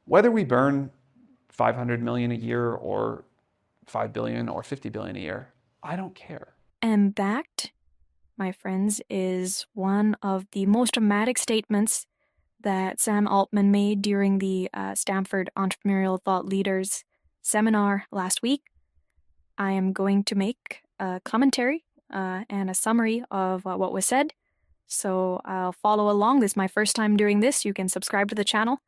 Whether we burn 500 million a year or 5 billion or 50 billion a year, I don't care. And that, my friends, is one of the most dramatic statements that Sam Altman made during the Stanford Entrepreneurial Thought Leaders seminar last week. I am going to make a commentary and a summary of what was said. So I'll follow along. This is my first time doing this. You can subscribe to the channel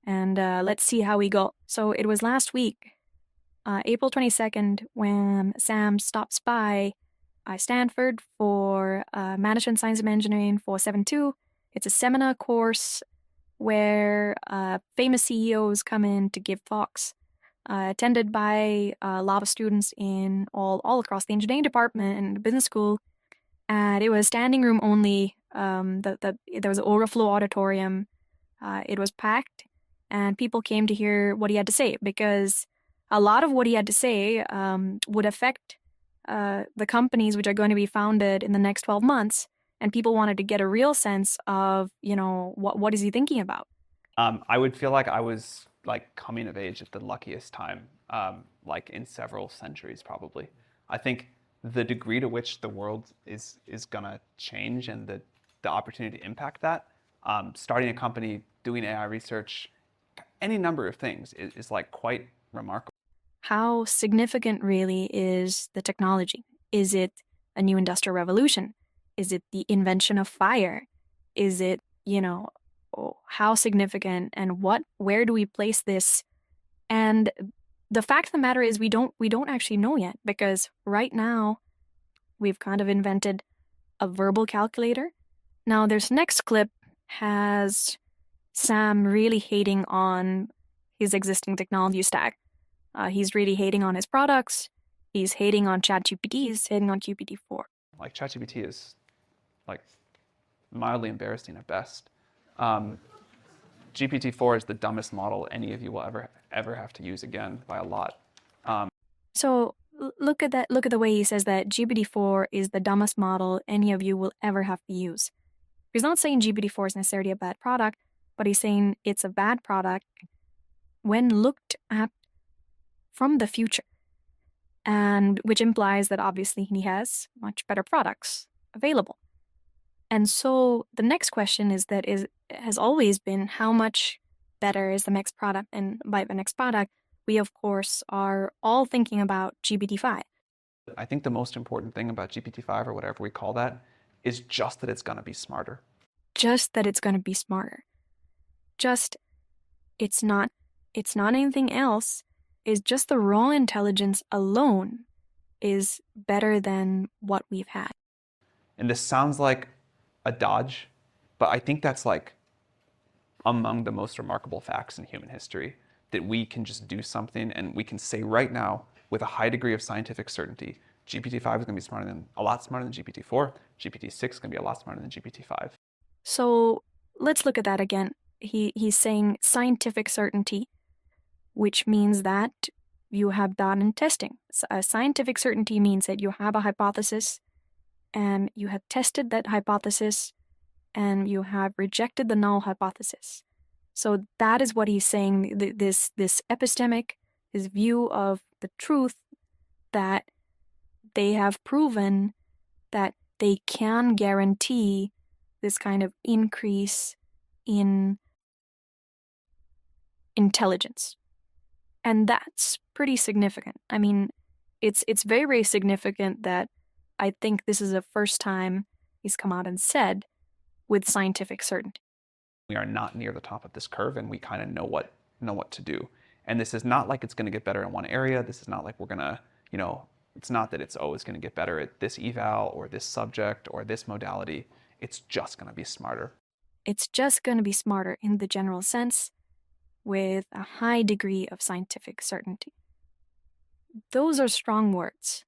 and let's see how we go. So it was last week, April 22nd, when Sam stops by Stanford for Management Science and Engineering 472. It's a seminar course where famous CEOs come in to give talks, attended by a lot of students in all across the engineering department and the business school. And it was standing room only. There was an overflow auditorium. It was packed, and people came to hear what he had to say, because a lot of what he had to say would affect the companies which are going to be founded in the next 12 months, and people wanted to get a real sense of, what is he thinking about. I would feel like I was like coming of age at the luckiest time, like in several centuries probably. I think the degree to which the world is gonna change and the opportunity to impact that, starting a company, doing AI research, any number of things is like quite remarkable. How significant really is the technology? Is it a new industrial revolution? Is it the invention of fire? Is it, how significant, and where do we place this? And the fact of the matter is we don't actually know yet, because right now we've kind of invented a verbal calculator. Now this next clip has Sam really hating on his existing technology stack. He's really hating on his products. He's hating on ChatGPT. He's hating on GPT-4. Like ChatGPT is like mildly embarrassing at best. GPT-4 is the dumbest model any of you will ever have to use again by a lot. So look at that. Look at the way he says that GPT-4 is the dumbest model any of you will ever have to use. He's not saying GPT-4 is necessarily a bad product, but he's saying it's a bad product when looked at from the future, and which implies that obviously he has much better products available. And so the next question has always been, how much better is the next product? And by the next product, we of course are all thinking about GPT-5. I think the most important thing about GPT-5 or whatever we call that is just that it's going to be smarter. Just that it's going to be smarter. Just it's not anything else. Is just the raw intelligence alone is better than what we've had. And this sounds like a dodge, but I think that's like among the most remarkable facts in human history, that we can just do something and we can say right now with a high degree of scientific certainty, GPT-5 is going to be a lot smarter than GPT-4. GPT-6 is going to be a lot smarter than GPT-5. So let's look at that again. He's saying scientific certainty, which means that you have done testing. Scientific certainty means that you have a hypothesis, and you have tested that hypothesis, and you have rejected the null hypothesis. So that is what he's saying, this epistemic, his view of the truth, that they have proven that they can guarantee this kind of increase in intelligence. And that's pretty significant. I mean, it's very, very significant that I think this is the first time he's come out and said with scientific certainty. We are not near the top of this curve, and we kind of know what to do. And this is not like it's going to get better in one area. This is not like we're going to, it's not that it's always going to get better at this eval or this subject or this modality. It's just going to be smarter. It's just going to be smarter in the general sense, with a high degree of scientific certainty. Those are strong words.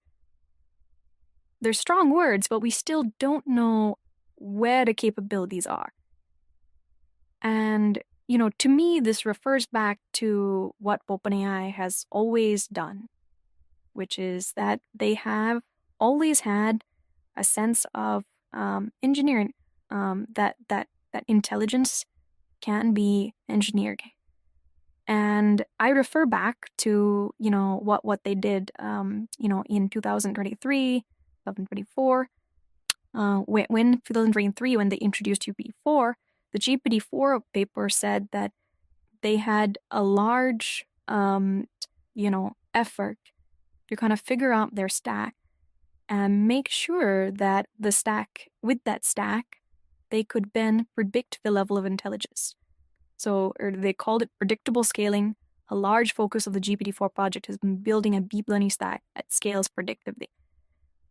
They're strong words, but we still don't know where the capabilities are. And, to me, this refers back to what OpenAI has always done, which is that they have always had a sense of engineering, that intelligence can be engineered. And And I refer back to, what they did, in 2023, 2024, when 2023, when they introduced GPT-4, the GPT-4 paper said that they had a large, effort to kind of figure out their stack and make sure that with that stack, they could then predict the level of intelligence. So, or they called it predictable scaling. A large focus of the GPT-4 project has been building a deep learning stack that scales predictively.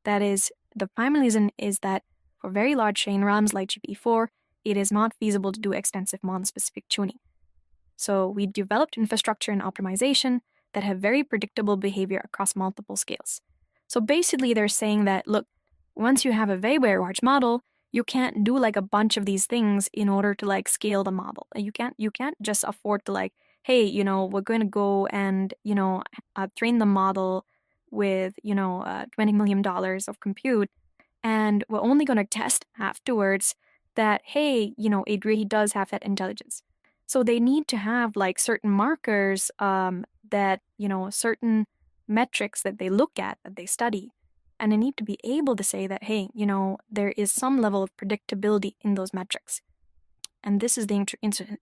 That is, the primary reason is that for very large chain RAMs like GPT-4, it is not feasible to do extensive model-specific tuning. So we developed infrastructure and optimization that have very predictable behavior across multiple scales. So basically they're saying that, look, once you have a very, very large model, you can't do like a bunch of these things in order to like scale the model. You can't just afford to like, hey, we're going to go and, train the model with, $20 million of compute, and we're only going to test afterwards that, hey, it really does have that intelligence. So they need to have like certain markers that, certain metrics that they look at, that they study. And they need to be able to say that, hey, there is some level of predictability in those metrics. And this is the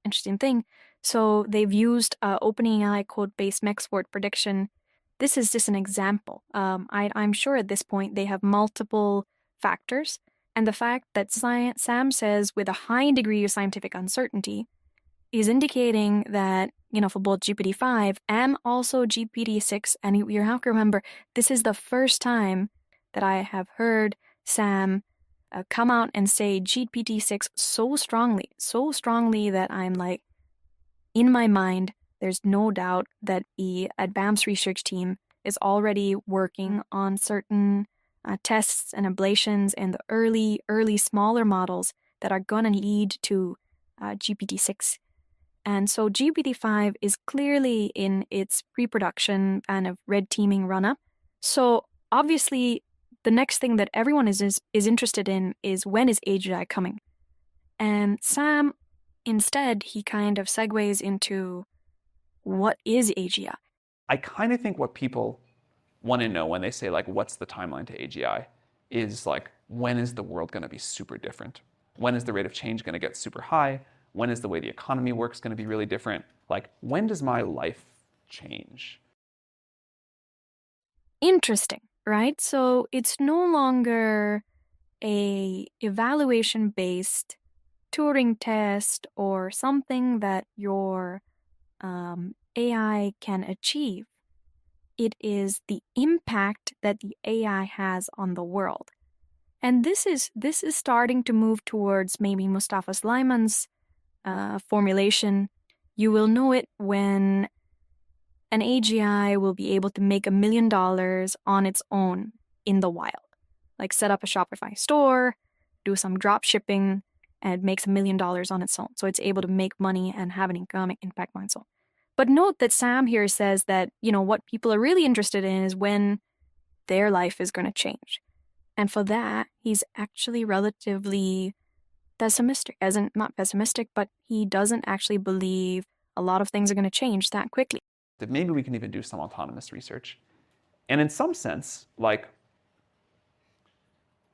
interesting thing. So they've used OpenAI code-based max word prediction. This is just an example. I'm sure at this point they have multiple factors. And the fact that Sam says with a high degree of scientific uncertainty is indicating that, for both GPT-5 and also GPT-6, and you have to remember, this is the first time that I have heard Sam come out and say GPT-6 so strongly that I'm like, in my mind, there's no doubt that the advanced research team is already working on certain tests and ablations and the early smaller models that are going to lead to GPT-6. And so GPT-5 is clearly in its pre-production kind of red teaming run-up. So obviously, the next thing that everyone is interested in is, when is AGI coming? And Sam, instead, he kind of segues into, what is AGI? I kind of think what people want to know when they say, like, what's the timeline to AGI is, like, when is the world going to be super different? When is the rate of change going to get super high? When is the way the economy works going to be really different? Like, when does my life change? Interesting, right? So it's no longer a evaluation-based Turing test or something that your AI can achieve. It is the impact that the AI has on the world. And this is starting to move towards maybe Mustafa Suleyman's formulation. You will know it when an AGI will be able to make $1 million on its own in the wild. Like set up a Shopify store, do some drop shipping, and it makes $1 million on its own. So it's able to make money and have an economic impact on its own. But note that Sam here says that, what people are really interested in is when their life is going to change. And for that, he's actually relatively pessimistic. Not pessimistic, but he doesn't actually believe a lot of things are going to change that quickly. That maybe we can even do some autonomous research. And in some sense, like,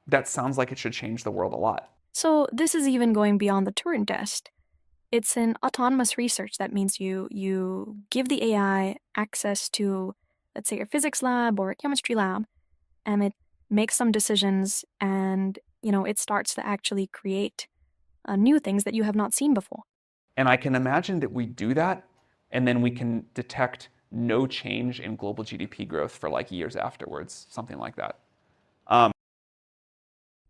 that sounds like it should change the world a lot. So this is even going beyond the Turing test. It's an autonomous research. That means you give the AI access to, let's say, a physics lab or a chemistry lab, and it makes some decisions, and it starts to actually create new things that you have not seen before. And I can imagine that we do that, and then we can detect no change in global GDP growth for like years afterwards, something like that.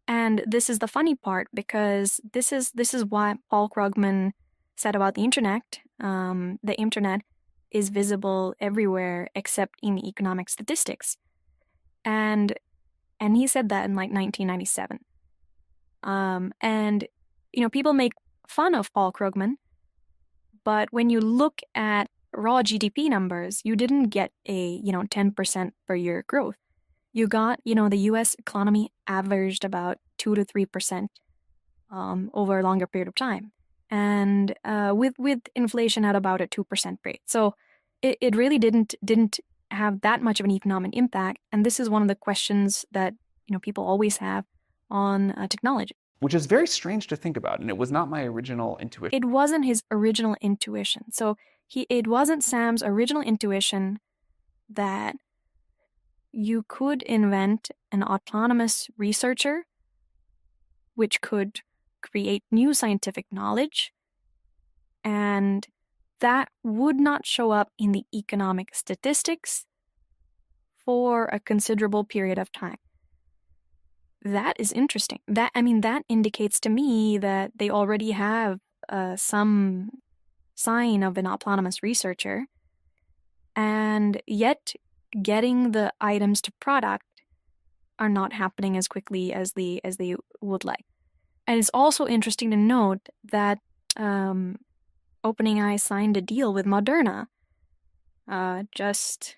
And this is the funny part, because this is what Paul Krugman said about the internet. The internet is visible everywhere except in the economic statistics. And he said that in like 1997. And people make fun of Paul Krugman, but when you look at raw GDP numbers, you didn't get a 10% per year growth. You got the U.S. economy averaged about 2 to 3% over a longer period of time, and with inflation at about a 2% rate. So it really didn't have that much of an economic impact. And this is one of the questions that people always have on technology. Which is very strange to think about, and it was not my original intuition. It wasn't his original intuition. So it wasn't Sam's original intuition that you could invent an autonomous researcher which could create new scientific knowledge, and that would not show up in the economic statistics for a considerable period of time. That is interesting. That indicates to me that they already have some sign of an autonomous researcher, and yet getting the items to product are not happening as quickly as they would like. And it's also interesting to note that OpenAI signed a deal with Moderna just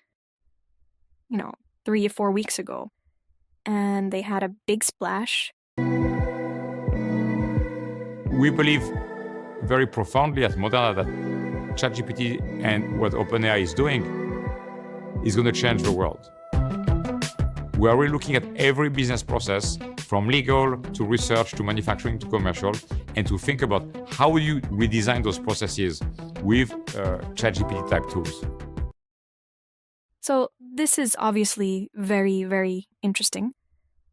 3 or 4 weeks ago, and they had a big splash. We believe very profoundly at Moderna that ChatGPT and what OpenAI is doing is going to change the world. We are really looking at every business process, from legal to research to manufacturing to commercial, and to think about how you redesign those processes with ChatGPT type tools. So this is obviously very, very interesting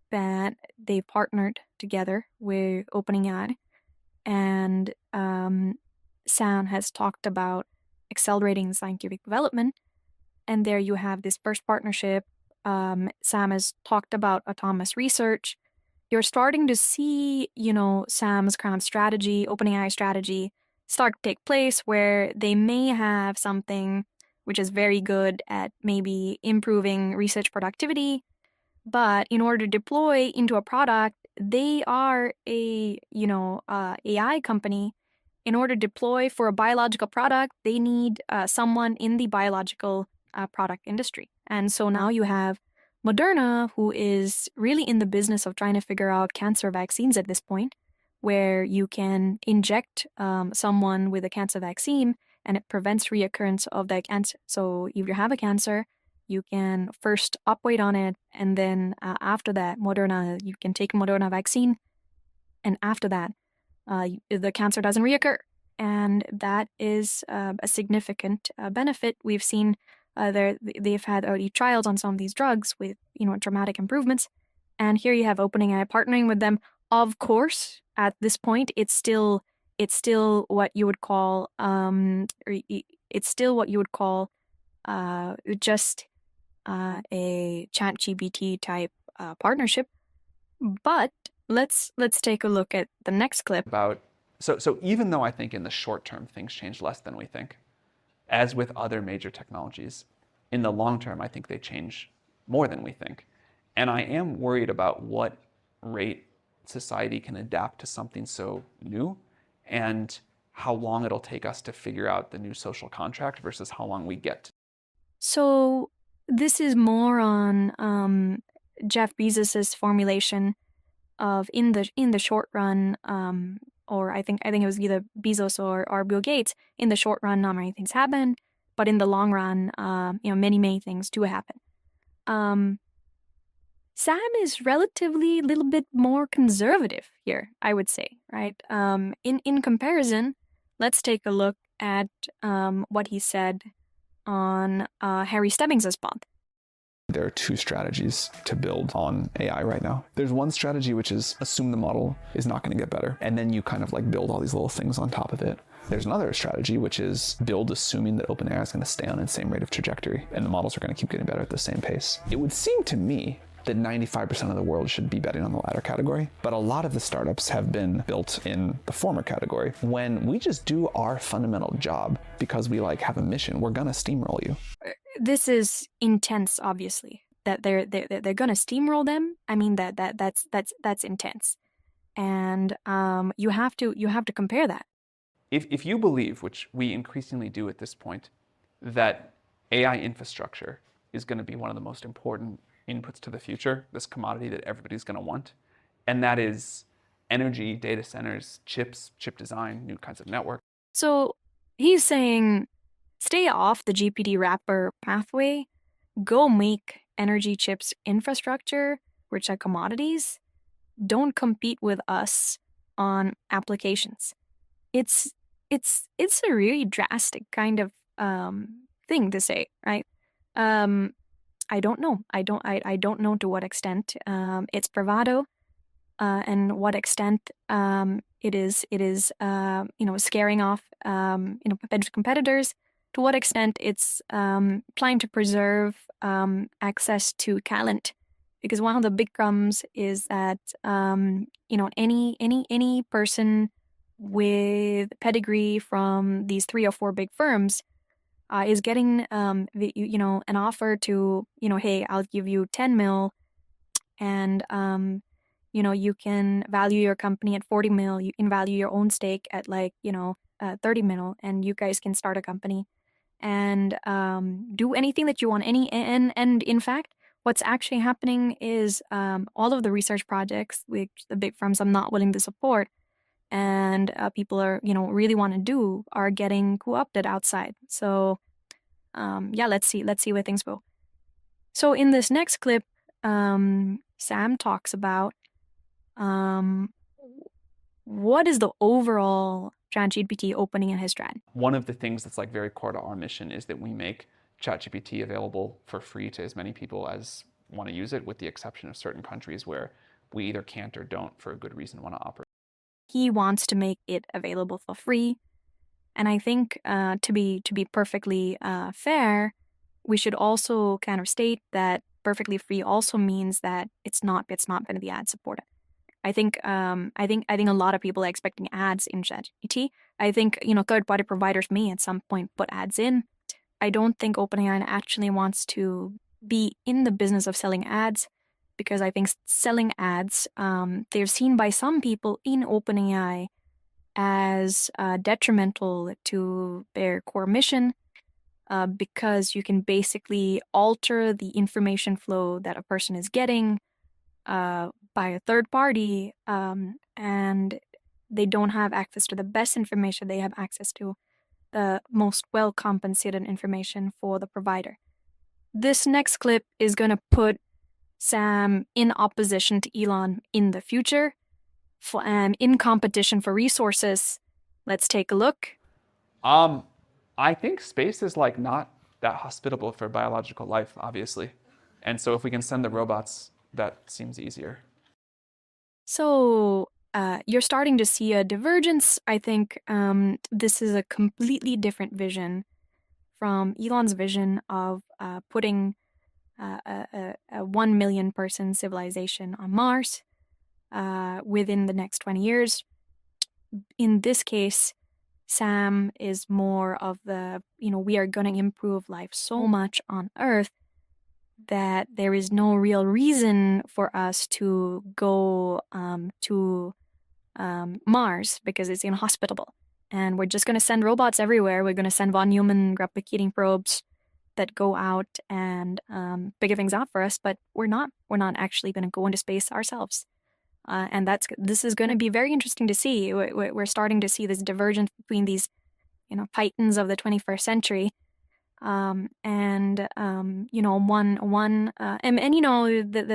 that they partnered together with OpenAI, and Sam has talked about accelerating scientific development, and there you have this first partnership. Sam has talked about autonomous research. You're starting to see, Sam's kind of strategy, OpenAI strategy, start to take place where they may have something which is very good at maybe improving research productivity, but in order to deploy into a product, they are a AI company. In order to deploy for a biological product, they need someone in the biological product industry. And so now you have Moderna, who is really in the business of trying to figure out cancer vaccines at this point, where you can inject someone with a cancer vaccine and it prevents reoccurrence of that cancer. So if you have a cancer, you can first operate on it, and then after that, you can take a Moderna vaccine, and after that, the cancer doesn't reoccur. And that is a significant benefit. We've seen they've had early trials on some of these drugs with dramatic improvements, and here you have OpenAI partnering with them. Of course, at this point, it's still what you would call just a ChatGPT type partnership. But let's take a look at the next clip. So even though I think in the short term things change less than we think, as with other major technologies, in the long term I think they change more than we think. And I am worried about what rate society can adapt to something so new, and how long it'll take us to figure out the new social contract versus how long we get. So this is more on Jeff Bezos's formulation of in the short run, or I think it was either Bezos or Bill Gates. In the short run, not many things happen, but in the long run, many things do happen. Sam is relatively a little bit more conservative here, I would say, right? In comparison, let's take a look at what he said on Harry Stebbings' pod. There are two strategies to build on AI right now. There's one strategy which is assume the model is not going to get better, and then you kind of like build all these little things on top of it. There's another strategy which is build assuming that OpenAI is going to stay on its same rate of trajectory and the models are going to keep getting better at the same pace. It would seem to me that 95% of the world should be betting on the latter category, but a lot of the startups have been built in the former category. When we just do our fundamental job because we have a mission, we're gonna steamroll you. This is intense, obviously. That they're gonna steamroll them. I mean that's intense, and you have to compare that. If you believe, which we increasingly do at this point, that AI infrastructure is going to be one of the most important inputs to the future, this commodity that everybody's going to want, and that is energy, data centers, chips, chip design, new kinds of network. So he's saying stay off the GPT wrapper pathway, go make energy chips infrastructure, which are commodities. Don't compete with us on applications. It's a really drastic kind of thing to say, right? I don't know. I don't know to what extent it's bravado, and what extent it is scaring off potential competitors. To what extent it's trying to preserve access to talent, because one of the big problems is that any person with pedigree from these 3 or 4 big firms is getting an offer to hey, I'll give you 10 mil, and you can value your company at 40 mil, you can value your own stake at 30 mil, and you guys can start a company and do anything that you want. And in fact, what's actually happening is all of the research projects which the big firms are not willing to support and people are really want to do are getting co-opted outside. So let's see where things go. So in this next clip, Sam talks about what is the overall ChatGPT opening in his strategy. One of the things that's like very core to our mission is that we make ChatGPT available for free to as many people as want to use it, with the exception of certain countries where we either can't or don't, for a good reason, want to operate. He wants to make it available for free, and I think to be perfectly fair, we should also kind of state that perfectly free also means that it's not going to be ad supported. I think a lot of people are expecting ads in ChatGPT. I think third-party providers may at some point put ads in. I don't think OpenAI actually wants to be in the business of selling ads, because I think selling ads, they're seen by some people in OpenAI as detrimental to their core mission, because you can basically alter the information flow that a person is getting by a third party, and they don't have access to the best information. They have access to the most well-compensated information for the provider. This next clip is going to put Sam in opposition to Elon in the future, and in competition for resources. Let's take a look. I think space is like not that hospitable for biological life, obviously. And so if we can send the robots, that seems easier. So you're starting to see a divergence. I think this is a completely different vision from Elon's vision of putting a 1 million person civilization on Mars within the next 20 years. In this case, Sam is more of the, we are going to improve life so much on Earth that there is no real reason for us to go to Mars, because it's inhospitable. And we're just going to send robots everywhere. We're going to send von Neumann replicating probes that go out and figure things out for us, but we're not actually going to go into space ourselves. And this is going to be very interesting to see. We're starting to see this divergence between these, titans of the 21st century, the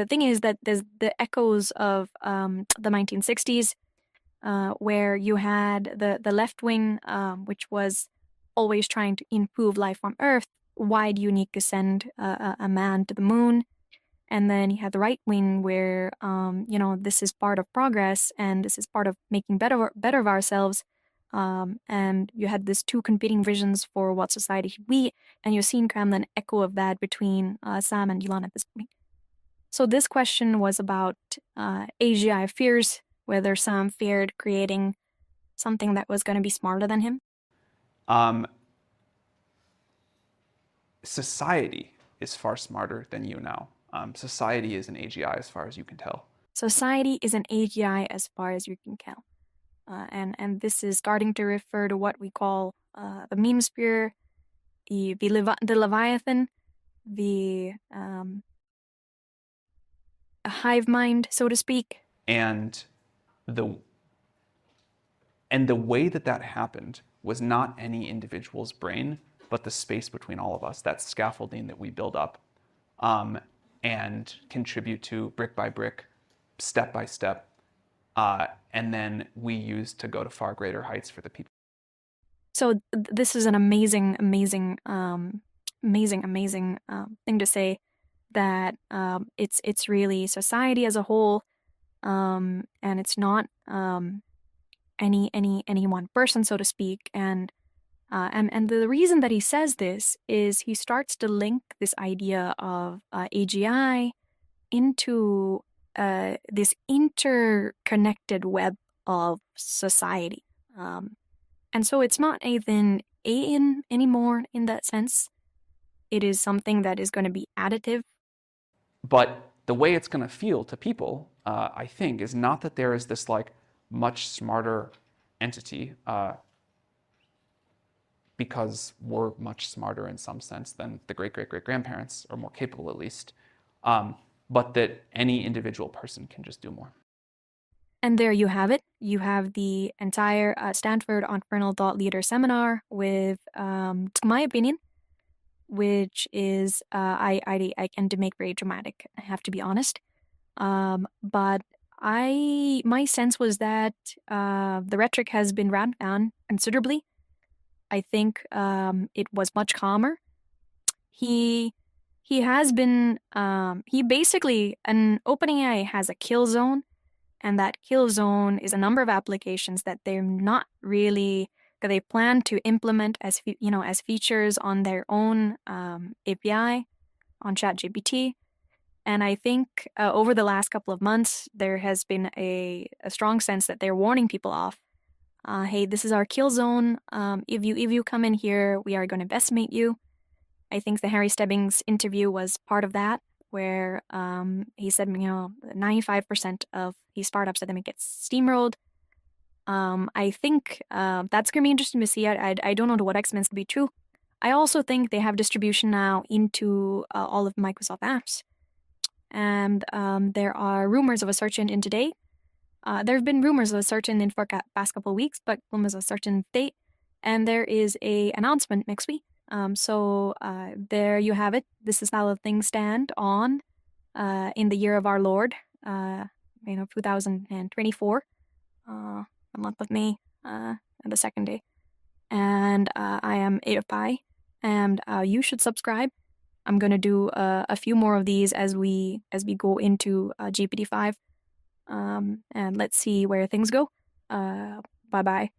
thing is that there's the echoes of the 1960s, where you had the left wing, which was always trying to improve life on Earth. Why do you need to send a man to the moon? And then you had the right wing where, this is part of progress and this is part of making better of ourselves. And you had these two competing visions for what society should be. And you're seeing kind of an echo of that between Sam and Elon at this point. So this question was about AGI fears, whether Sam feared creating something that was going to be smarter than him. Society is far smarter than you now. Society is an AGI as far as you can tell. Society is an AGI as far as you can tell. And this is starting to refer to what we call the meme sphere, the Leviathan, the a hive mind, so to speak. And the way that happened was not any individual's brain, but the space between all of us, that scaffolding that we build up and contribute to brick by brick, step by step, and then we use to go to far greater heights for the people. So this is an amazing thing to say, that it's really society as a whole, and it's not any one person, so to speak. And the reason that he says this is he starts to link this idea of AGI into this interconnected web of society. And so it's not even alien anymore in that sense. It is something that is going to be additive. But the way it's going to feel to people, I think, is not that there is this like much smarter entity, because we're much smarter in some sense than the great-great-great-grandparents, or more capable at least, but that any individual person can just do more. And there you have it. You have the entire Stanford Entrepreneurial Thought Leader Seminar with, to my opinion, which is, I tend to make very dramatic, I have to be honest. But my sense was that the rhetoric has been ramped down considerably. I think it was much calmer. He has been, he basically, an OpenAI has a kill zone, and that kill zone is a number of applications that they're not really, that they plan to implement as as features on their own API on ChatGPT. And I think over the last couple of months, there has been a strong sense that they're warning people off. Hey, this is our kill zone. If you come in here, we are going to decimate you. I think the Harry Stebbings interview was part of that, where he said, 95% of these startups are going to get steamrolled. I think that's going to be interesting to see. I don't know to what extent it's going to be true. I also think they have distribution now into all of Microsoft apps. And there are rumors of a search engine today. There have been rumors of a search engine for the past couple of weeks, but rumors of a certain date. And there is a announcement next week. So there you have it. This is how things stand on in the year of our Lord, 2024, the month of May, and the second day. And I am AFI, and you should subscribe. I'm gonna do a few more of these as we go into GPT-5, and let's see where things go. Bye bye.